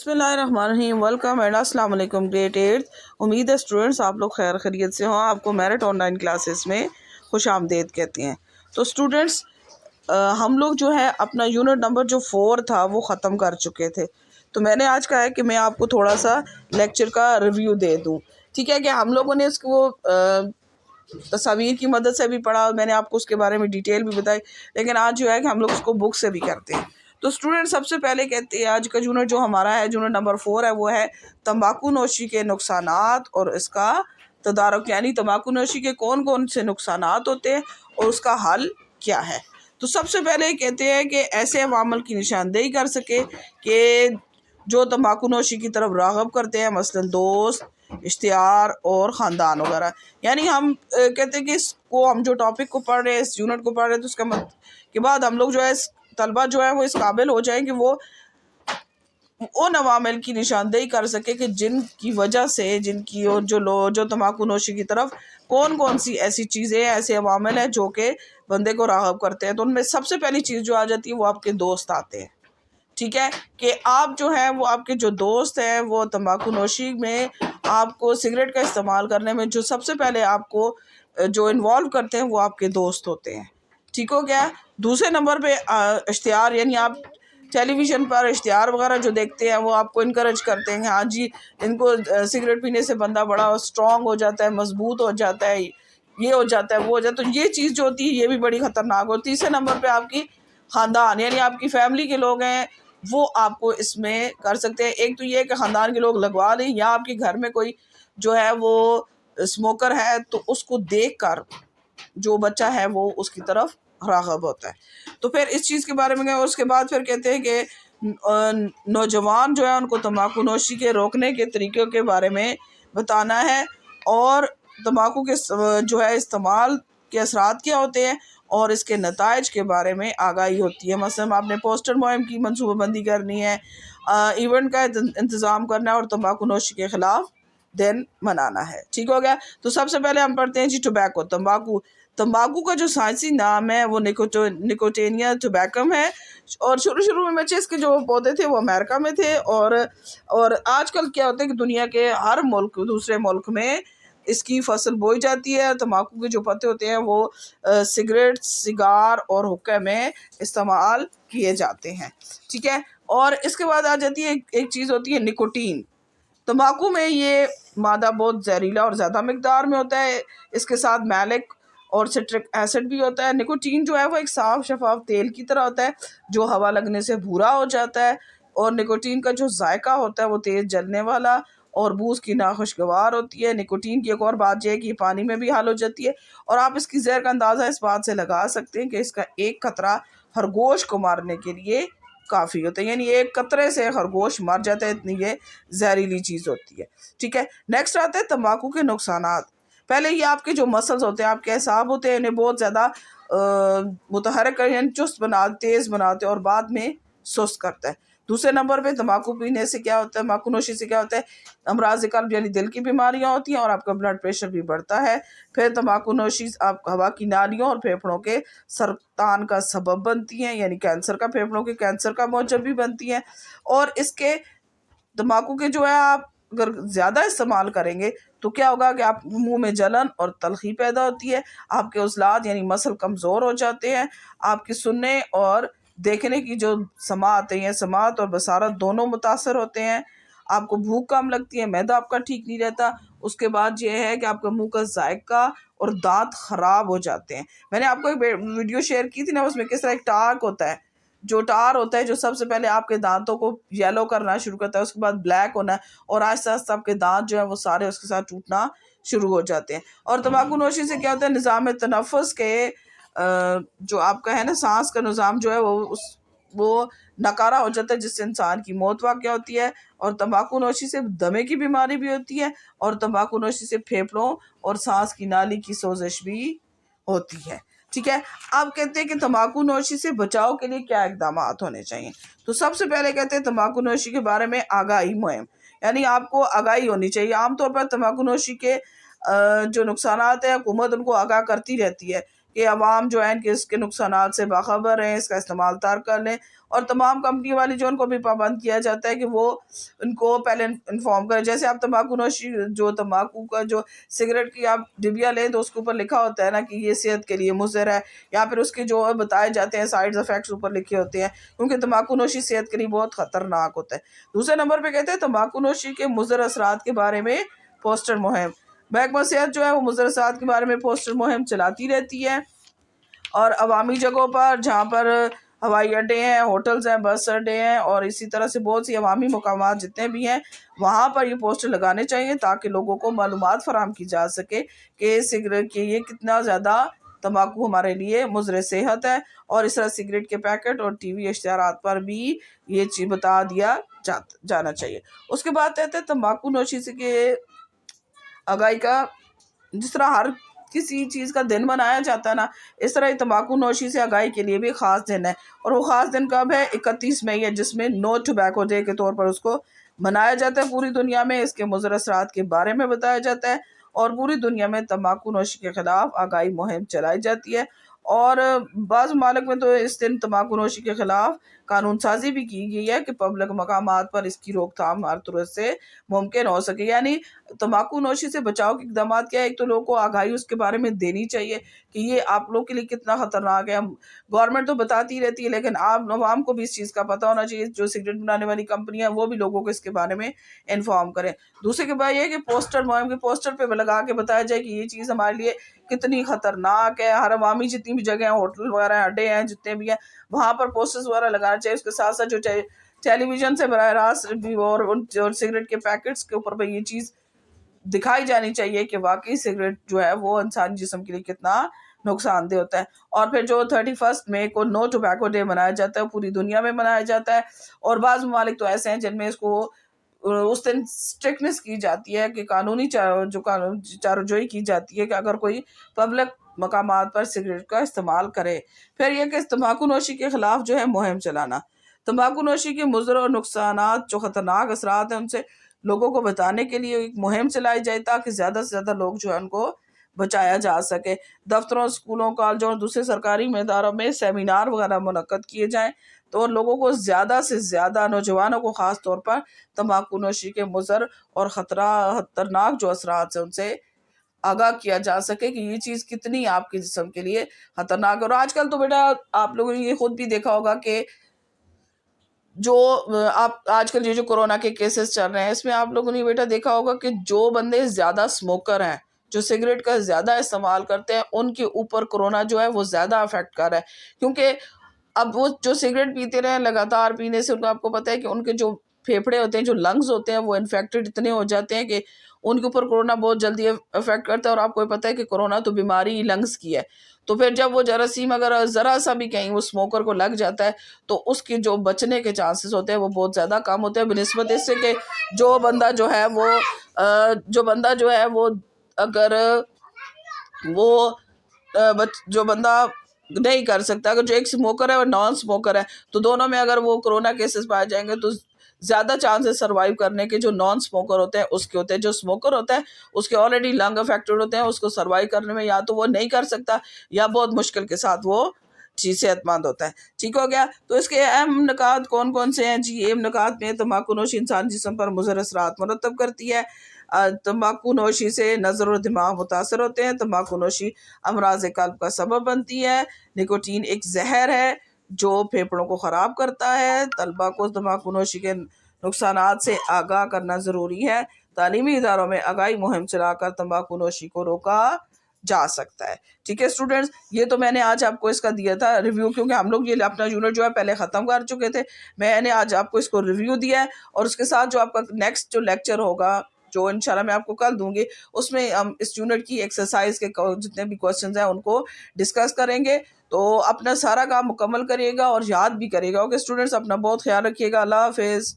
بسم اللہ الرحمن الرحیم. ویلکم اینڈ السلام علیکم گریڈ 8. امید ہے اسٹوڈنٹس آپ لوگ خیر خیریت سے ہوں. آپ کو میرٹ آن لائن کلاسز میں خوش آمدید کہتے ہیں. تو اسٹوڈنٹس ہم لوگ جو ہے اپنا یونٹ نمبر جو 4 تھا وہ ختم کر چکے تھے. تو میں نے آج کہا ہے کہ میں آپ کو تھوڑا سا لیکچر کا ریویو دے دوں. ٹھیک ہے کہ ہم لوگوں نے اس کو تصاویر کی مدد سے بھی پڑھا, میں نے آپ کو اس کے بارے میں ڈیٹیل بھی بتائی, لیکن آج جو ہے کہ ہم لوگ اس کو بک سے بھی کرتے ہیں. تو اسٹوڈنٹ سب سے پہلے کہتے ہیں آج کا یونٹ جو ہمارا ہے یونٹ نمبر 4 ہے وہ ہے تمباکو نوشی کے نقصانات اور اس کا تدارک, یعنی تمباکو نوشی کے کون کون سے نقصانات ہوتے ہیں اور اس کا حل کیا ہے. تو سب سے پہلے کہتے ہیں کہ ایسے عوامل کی نشاندہی کر سکے کہ جو تمباکو نوشی کی طرف راغب کرتے ہیں, مثلا دوست, اشتہار اور خاندان وغیرہ. یعنی ہم کہتے ہیں کہ اس کو ہم جو ٹاپک کو پڑھ رہے ہیں, اس یونٹ کو پڑھ رہے ہیں, تو اس کے بعد ہم لوگ جو ہے طلبہ جو ہے وہ اس قابل ہو جائیں کہ وہ ان عوامل کی نشاندہی کر سکے کہ جن کی وجہ سے جو تمباکو نوشی کی طرف کون سی ایسی چیزیں, ایسے عوامل ہیں جو کہ بندے کو راغب کرتے ہیں. تو ان میں سب سے پہلی چیز جو آ جاتی ہے وہ آپ کے دوست آتے ہیں. ٹھیک ہے کہ آپ جو ہے وہ آپ کے جو دوست ہیں وہ تمباکو نوشی میں آپ کو سگریٹ کا استعمال کرنے میں جو سب سے پہلے آپ کو جو انوالو کرتے ہیں وہ آپ کے دوست ہوتے ہیں. ٹھیک ہو گیا. دوسرے نمبر پہ اشتہار, یعنی آپ ٹیلی ویژن پر اشتہار وغیرہ جو دیکھتے ہیں وہ آپ کو انکریج کرتے ہیں کہ ہاں جی ان کو سگریٹ پینے سے بندہ بڑا اسٹرانگ ہو جاتا ہے, مضبوط ہو جاتا ہے, یہ ہو جاتا ہے, وہ ہو جاتا ہے. تو یہ چیز جو ہوتی ہے یہ بھی بڑی خطرناک ہوتی ہے. تیسرے نمبر پہ آپ کی خاندان, یعنی آپ کی فیملی کے لوگ ہیں وہ آپ کو اس میں کر سکتے ہیں. ایک تو یہ کہ خاندان کے لوگ لگوا لیں, یا آپ کے گھر میں کوئی جو ہے وہ اسموکر ہے تو اس کو دیکھ کر جو بچہ ہے وہ اس کی طرف راغب ہوتا ہے. تو پھر اس چیز کے بارے میں گئے. اور اس کے بعد پھر کہتے ہیں کہ نوجوان جو ہے ان کو تمباکو نوشی کے روکنے کے طریقوں کے بارے میں بتانا ہے, اور تمباکو کے جو ہے استعمال کے اثرات کیا ہوتے ہیں اور اس کے نتائج کے بارے میں آگاہی ہوتی ہے. مثلا آپ نے پوسٹر مہم کی منصوبہ بندی کرنی ہے, ایونٹ کا انتظام کرنا ہے, اور تمباکو نوشی کے خلاف دن منانا ہے. ٹھیک ہو گیا. تو سب سے پہلے ہم پڑھتے ہیں جی ٹوبیکو, تمباکو کا جو سائنسی نام ہے وہ نکوٹینیا ٹوبیکم ہے. اور شروع میں بچے اس کے جو پودے تھے وہ امریکہ میں تھے, اور آج کل کیا ہوتا ہے کہ دنیا کے ہر ملک, دوسرے ملک میں اس کی فصل بوئی جاتی ہے. تمباکو کے جو پتے ہوتے ہیں وہ سگریٹ, سگار اور حقہ میں استعمال کیے جاتے ہیں. ٹھیک ہے. اور اس کے بعد آ جاتی ہے ایک چیز ہوتی ہے نکوٹین. تمباکو میں یہ مادہ بہت زہریلا اور زیادہ مقدار میں ہوتا ہے. اس کے ساتھ میلک اور سٹرک ایسڈ بھی ہوتا ہے. نکوٹین جو ہے وہ ایک صاف شفاف تیل کی طرح ہوتا ہے جو ہوا لگنے سے بھورا ہو جاتا ہے, اور نکوٹین کا جو ذائقہ ہوتا ہے وہ تیز جلنے والا اور بو اس کی ناخوشگوار ہوتی ہے. نکوٹین کی ایک اور بات یہ ہے کہ یہ پانی میں بھی حل ہو جاتی ہے, اور آپ اس کی زہر کا اندازہ اس بات سے لگا سکتے ہیں کہ اس کا ایک قطرہ خرگوش کو مارنے کے لیے کافی ہوتا ہے. یعنی ایک قطرے سے خرگوش مر جاتا ہے, اتنی یہ زہریلی چیز ہوتی ہے. ٹھیک ہے. نیکسٹ آتا ہے تمباکو کے نقصانات. پہلے یہ آپ کے جو مسلز ہوتے ہیں, آپ کے اعصاب ہوتے ہیں, انہیں بہت زیادہ متحرک یعنی چست بناتے, تیز بناتے اور بعد میں سست کرتا ہے. دوسرے نمبر پہ تمباکو پینے سے کیا ہوتا ہے, تمباکو نوشی سے کیا ہوتا ہے, امراض قلب یعنی دل کی بیماریاں ہوتی ہیں, اور آپ کا بلڈ پریشر بھی بڑھتا ہے. پھر تمباکو نوشی آپ ہوا کی نالیوں اور پھیپھڑوں کے سرطان کا سبب بنتی ہیں, یعنی کینسر کا, پھیپھڑوں کے کینسر کا موجب بھی بنتی ہیں. اور اس کے تمباکو کے جو ہے آپ اگر زیادہ استعمال کریں گے تو کیا ہوگا کہ آپ منہ میں جلن اور تلخی پیدا ہوتی ہے, آپ کے عضلات یعنی مسل کمزور ہو جاتے ہیں, آپ کی سننے اور دیکھنے کی جو سماعت ہے, سماعت اور بصارت دونوں متاثر ہوتے ہیں, آپ کو بھوک کم لگتی ہے, معدہ آپ کا ٹھیک نہیں رہتا. اس کے بعد یہ ہے کہ آپ کا منہ کا ذائقہ اور دانت خراب ہو جاتے ہیں. میں نے آپ کو ایک ویڈیو شیئر کی تھی نا, اس میں کس طرح ایک ٹارک ہوتا ہے, جو ٹار ہوتا ہے جو سب سے پہلے آپ کے دانتوں کو یلو کرنا شروع کرتا ہے, اس کے بعد بلیک ہونا ہے, اور آہستہ آہستہ آپ کے دانت جو ہیں وہ سارے اس کے ساتھ ٹوٹنا شروع ہو جاتے ہیں. اور تمباکو نوشی سے کیا ہوتا ہے, نظام تنفس کے جو آپ کا ہے نا سانس کا نظام جو ہے وہ ناکارہ ہو جاتا ہے, جس سے انسان کی موت واقع ہوتی ہے. اور تمباکو نوشی سے دمے کی بیماری بھی ہوتی ہے, اور تمباکو نوشی سے پھیپھڑوں اور سانس کی نالی کی سوزش بھی ہوتی ہے. ٹھیک ہے. اب کہتے ہیں کہ تمباکو نوشی سے بچاؤ کے لیے کیا اقدامات ہونے چاہیے. تو سب سے پہلے کہتے ہیں تمباکو نوشی کے بارے میں آگاہی مہم, یعنی آپ کو آگاہی ہونی چاہیے. عام طور پر تمباکو نوشی کے جو نقصانات ہیں حکومت ان کو آگاہ کرتی رہتی ہے, کہ عوام جو ہیں کہ اس کے نقصانات سے باخبر رہیں، اس کا استعمال ترک کر لیں، اور تمام کمپنی والی جو ان کو بھی پابند کیا جاتا ہے کہ وہ ان کو پہلے انفارم کریں. جیسے آپ تمباکو نوشی جو تمباکو کا جو سگریٹ کی آپ ڈبیا لیں تو اس کے اوپر لکھا ہوتا ہے نا کہ یہ صحت کے لیے مضر ہے، یا پھر اس کے جو بتائے جاتے ہیں سائیڈ افیکٹس اوپر لکھے ہوتے ہیں، کیونکہ تمباکو نوشی صحت کے لیے بہت خطرناک ہوتا ہے. دوسرے نمبر پہ کہتے ہیں تمباکو نوشی کے مضر اثرات کے بارے میں پوسٹر مہم. محکمہ صحت جو ہے وہ مضر اثرات کے بارے میں پوسٹر مہم چلاتی رہتی ہے، اور عوامی جگہوں پر جہاں پر ہوائی اڈے ہیں، ہوٹلز ہیں، بس اڈے ہیں، اور اسی طرح سے بہت سی عوامی مقامات جتنے بھی ہیں وہاں پر یہ پوسٹر لگانے چاہیے تاکہ لوگوں کو معلومات فراہم کی جا سکے کہ سگریٹ کی یہ کتنا زیادہ تمباکو ہمارے لیے مضر صحت ہے. اور اس طرح سگریٹ کے پیکٹ اور ٹی وی اشتہارات پر بھی یہ چیز بتا دیا جانا چاہیے. اس کے بعد کہتے ہیں تمباکو نوشی سے کہ آگاہی کا جس طرح ہر کسی چیز کا دن منایا جاتا ہے نا، اس طرح تمباکو نوشی سے آگاہی کے لیے بھی خاص دن ہے. اور وہ خاص دن کب ہے؟ 31 مئی ہے، جس میں نو ٹوبیکو ڈے کے طور پر اس کو منایا جاتا ہے. پوری دنیا میں اس کے مضر اثرات کے بارے میں بتایا جاتا ہے، اور پوری دنیا میں تمباکو نوشی کے خلاف آگاہی مہم چلائی جاتی ہے. اور بعض ممالک میں تو اس دن تمباکو نوشی کے خلاف قانون سازی بھی کی گئی ہے کہ پبلک مقامات پر اس کی روک تھام ہر طرح سے ممکن ہو سکے. یعنی تمباکو نوشی سے بچاؤ کے اقدامات کیا ہے؟ ایک تو لوگوں کو آگاہی اس کے بارے میں دینی چاہیے کہ یہ آپ لوگ کے لیے کتنا خطرناک ہے. گورنمنٹ تو بتاتی رہتی ہے لیکن عوام کو بھی اس چیز کا پتہ ہونا چاہیے. جو سگریٹ بنانے والی کمپنیاں وہ بھی لوگوں کو اس کے بارے میں انفارم کریں. دوسرے کے بعد یہ ہے کہ پوسٹر مہم کے پوسٹر پہ لگا کے بتایا جائے کہ یہ چیز ہمارے لیے کتنی خطرناک ہے. ہر عوامی جتنی بھی جگہ ہیں، ہوٹل وغیرہ ہیں، اڈے ہیں، جتنے بھی ہیں، وہاں پر پوسٹرز وغیرہ لگانا چاہیے. اس کے ساتھ ساتھ جو ٹیلی ویژن سے براہ راست اور سگریٹ کے پیکٹس کے اوپر پہ یہ چیز دکھائی جانی چاہیے کہ واقعی سگریٹ جو ہے وہ انسانی جسم کے لیے کتنا نقصان دہ ہوتا ہے. اور پھر جو 31 مئی کو نو ٹوبیکو ڈے منایا جاتا ہے، پوری دنیا میں منایا جاتا ہے. اور بعض ممالک تو ایسے ہیں جن میں اس کو اس دن اسٹرکٹنس کی جاتی ہے کہ قانونی چارجوئی کی جاتی ہے کہ اگر کوئی پبلک مقامات پر سگریٹ کا استعمال کرے. پھر یہ کہ تمباکو نوشی کے خلاف جو ہے مہم چلانا. تمباکو نوشی کے مضر اور نقصانات جو خطرناک اثرات ہیں ان سے لوگوں کو بتانے کے لیے ایک مہم چلائی جائے تاکہ زیادہ سے زیادہ لوگ جو ہے ان کو بچایا جا سکے. دفتروں، اسکولوں، کالجوں اور دوسرے سرکاری اداروں میں سیمینار وغیرہ منعقد کیے جائیں تو لوگوں کو زیادہ سے زیادہ، نوجوانوں کو خاص طور پر، تمباکو نوشی کے مضر اور خطرناک جو اثرات ہیں ان سے آگاہ کیا جا سکے کہ یہ چیز کتنی آپ کے جسم کے لیے خطرناک ہے. اور آج کل تو بیٹا آپ لوگوں نے یہ خود بھی دیکھا ہوگا کہ جو آپ آج کل یہ جو کورونا کے کیسز چل رہے ہیں اس میں آپ لوگوں نے بیٹا دیکھا ہوگا کہ جو بندے زیادہ اسموکر ہیں، جو سگریٹ کا زیادہ استعمال کرتے ہیں، ان کے اوپر کورونا جو ہے وہ زیادہ افیکٹ کر رہا ہے. کیونکہ اب وہ جو سگریٹ پیتے رہے لگاتار پینے سے، ان کو آپ کو پتہ ہے کہ ان کے جو پھیپھڑے ہوتے ہیں، جو لنگز ہوتے ہیں، وہ انفیکٹڈ اتنے ہو جاتے ہیں کہ ان کے اوپر کورونا بہت جلدی افیکٹ کرتا ہے. اور آپ کو پتہ ہے کہ کورونا تو بیماری لنگز کی ہے. تو پھر جب وہ جراثیم اگر ذرا سا بھی کہیں وہ اسموکر کو لگ جاتا ہے تو اس کی جو بچنے کے چانسز ہوتے ہیں وہ بہت زیادہ کم ہوتے ہیں، بنسبت اس سے کہ جو بندہ جو ہے وہ اگر وہ جو بندہ نہیں کر سکتا، اگر جو ایک اسموکر ہے اور نان اسموکر ہے تو دونوں میں اگر وہ کرونا کیسز پائے جائیں گے تو زیادہ چانسز سروائیو کرنے کے جو نان اسموکر ہوتے ہیں اس کے ہوتے ہیں. جو اسموکر ہوتا ہے اس کے آلریڈی لنگ افیکٹڈ ہوتے ہیں، اس کو سروائیو کرنے میں یا تو وہ نہیں کر سکتا یا بہت مشکل کے ساتھ وہ صحت مند ہوتا ہے. ٹھیک ہو گیا؟ تو اس کے اہم نکات کون کون سے ہیں؟ جی، اہم نکات میں تمباکو نوشی انسان جسم پر مضر اثرات مرتب کرتی ہے. تمباکو نوشی سے نظر و دماغ متاثر ہوتے ہیں. تمباکو نوشی امراض قلب کا سبب بنتی ہے. نکوٹین ایک زہر ہے جو پھیپھڑوں کو خراب کرتا ہے. طلبہ کو تمباکو نوشی کے نقصانات سے آگاہ کرنا ضروری ہے. تعلیمی اداروں میں آگاہی مہم چلا کر تمباکو نوشی کو روکا جا سکتا ہے. ٹھیک ہے اسٹوڈنٹس، یہ تو میں نے آج آپ کو اس کا دیا تھا ریویو، کیونکہ ہم لوگ یہ اپنا یونٹ جو ہے پہلے ختم کر چکے تھے. میں نے آج آپ کو اس کو ریویو دیا ہے، اور اس کے ساتھ جو آپ کا نیکسٹ جو لیکچر ہوگا جو انشاءاللہ میں آپ کو کل دوں گی، اس میں ہم اس یونٹ کی ایکسرسائز کے جتنے بھی کوسچنز ہیں ان کو ڈسکس کریں گے. تو اپنا سارا کام مکمل کریے گا اور یاد بھی کریے گا. اوکے اسٹوڈنٹس، اپنا بہت خیال رکھیے گا. اللہ حافظ.